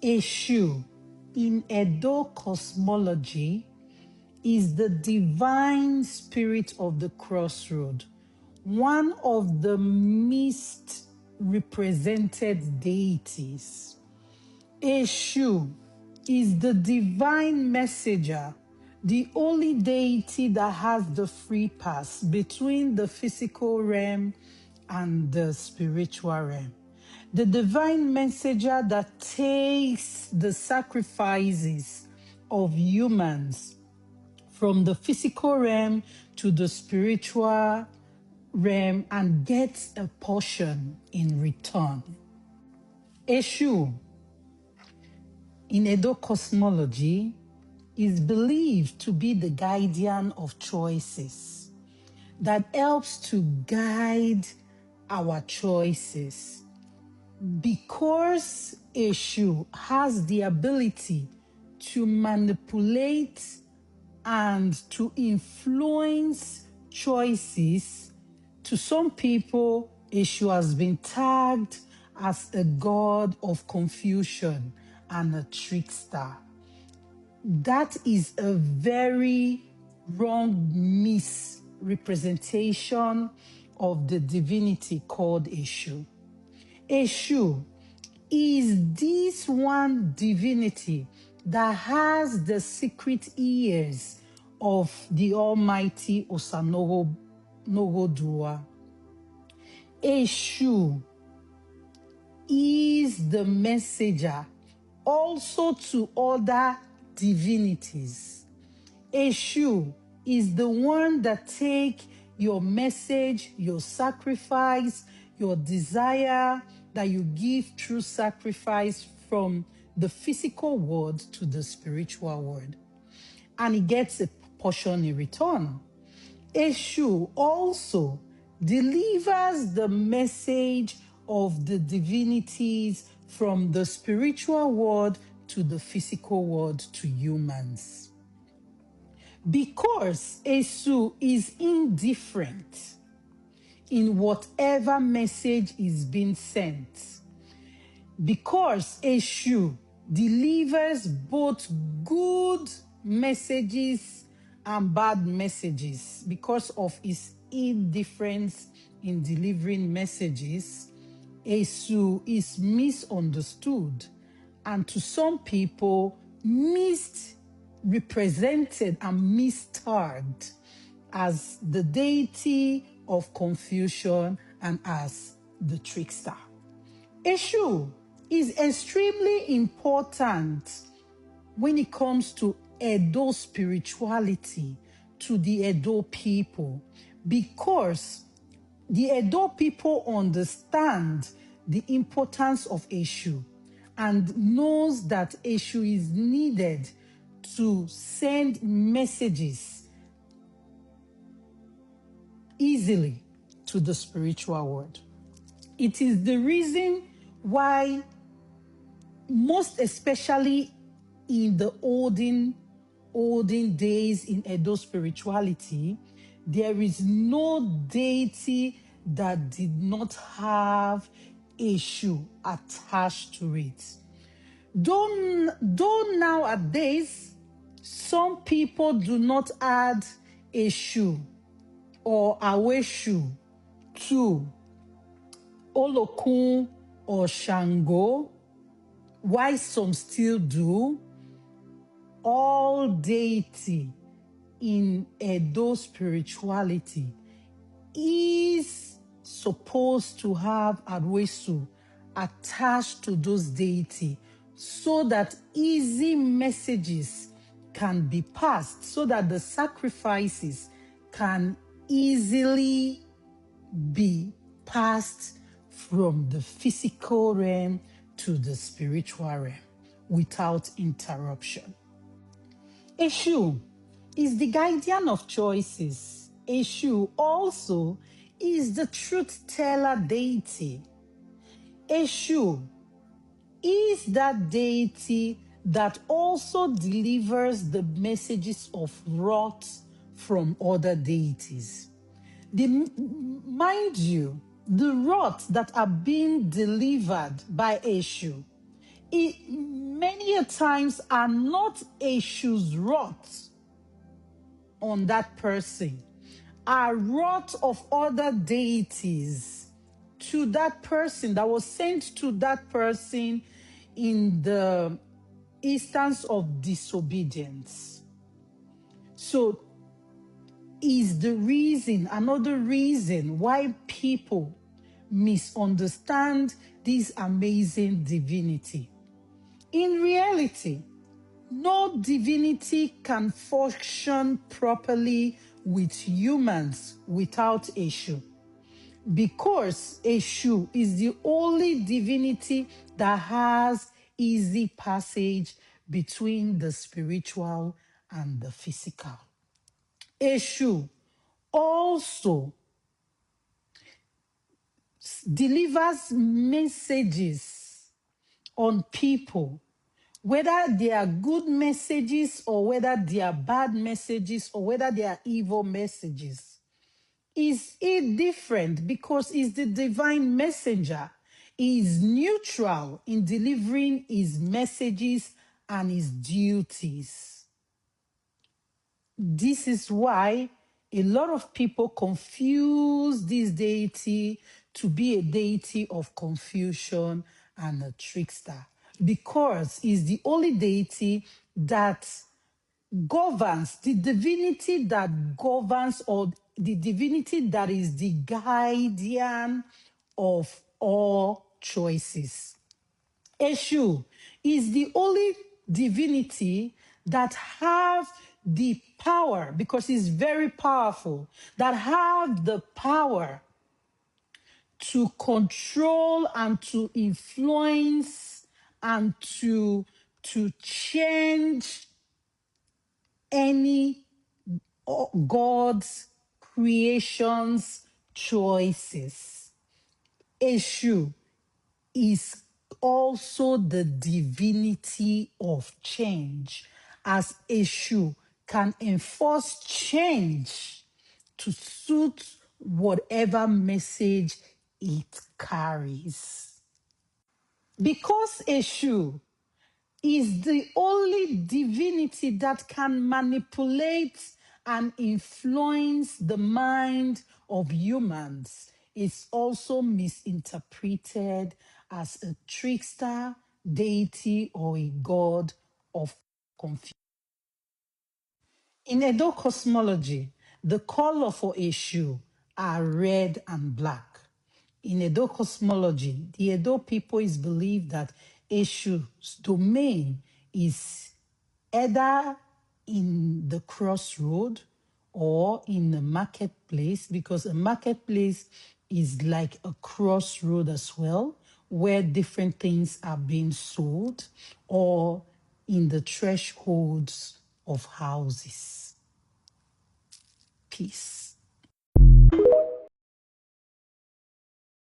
Eshu in Edo cosmology is the divine spirit of the crossroad, one of the misrepresented deities. Eshu is the divine messenger, the only deity that has the free pass between the physical realm and the spiritual realm. The divine messenger that takes the sacrifices of humans from the physical realm to the spiritual realm and gets a portion in return. Eshu in Edo cosmology is believed to be the guardian of choices that helps to guide our choices. Because Eshu has the ability to manipulate and to influence choices, to some people, Eshu has been tagged as a god of confusion and a trickster. That is a very wrong misrepresentation of the divinity called Eshu. Eshu is this one divinity that has the secret ears of the Almighty Osanogodua. Eshu is the messenger also to other divinities. Eshu is the one that takes your message, your sacrifice, your desire that you give through sacrifice from the physical world to the spiritual world. And he gets a portion in return. Eshu also delivers the message of the divinities from the spiritual world to the physical world to humans. Because Eshu is indifferent in whatever message is being sent, because Eshu delivers both good messages and bad messages, because of his indifference in delivering messages, Eshu is misunderstood and to some people misrepresented and mistagged as the deity of confusion and as the trickster. Eshu is extremely important when it comes to Edo spirituality to the Edo people, because the Edo people understand the importance of Eshu and knows that Eshu is needed to send messages easily to the spiritual world. It is the reason why, most especially in the olden days in Edo spirituality, there is no deity that did not have Eshu attached to it. Though nowadays, some people do not add Eshu or Aweshu to Olokun or Shango, why some still do, all deity in Edo spirituality is supposed to have Adwesu attached to those deity so that easy messages can be passed, so that the sacrifices can easily be passed from the physical realm to the spiritual realm without interruption. Eshu is the guardian of choices. Eshu also is the truth teller deity. Eshu is that deity that also delivers the messages of wrath from other deities. Mind you, the wrath that are being delivered by Eshu it many a times are not Eshu's wrath on that person, are wrath of other deities to that person that was sent to that person in the instance of disobedience. So is the reason, another reason why people misunderstand this amazing divinity. In reality, no divinity can function properly with humans without Eshu, because Eshu is the only divinity that has easy passage between the spiritual and the physical. Eshu also delivers messages on people, whether they are good messages or whether they are bad messages or whether they are evil messages. Is it different because he's the divine messenger? He is neutral in delivering his messages and his duties. This is why a lot of people confuse this deity to be a deity of confusion and a trickster, because he's the only deity that governs, the divinity that governs, or the divinity that is the guardian of all choices. Eshu is the only divinity that have the power, because he's very powerful, that have the power to control and to influence and to change any God's creations choices. Eshu is also the divinity of change, as Eshu can enforce change to suit whatever message it carries. Because Eshu is the only divinity that can manipulate and influence the mind of humans, is also misinterpreted as a trickster, deity, or a god of confusion. In Edo cosmology, the color for Eshu are red and black. In Edo cosmology, the Edo people is believed that Eshu's domain is either in the crossroad or in the marketplace, because a marketplace is like a crossroad as well, where different things are being sold, or in the thresholds of houses. Peace.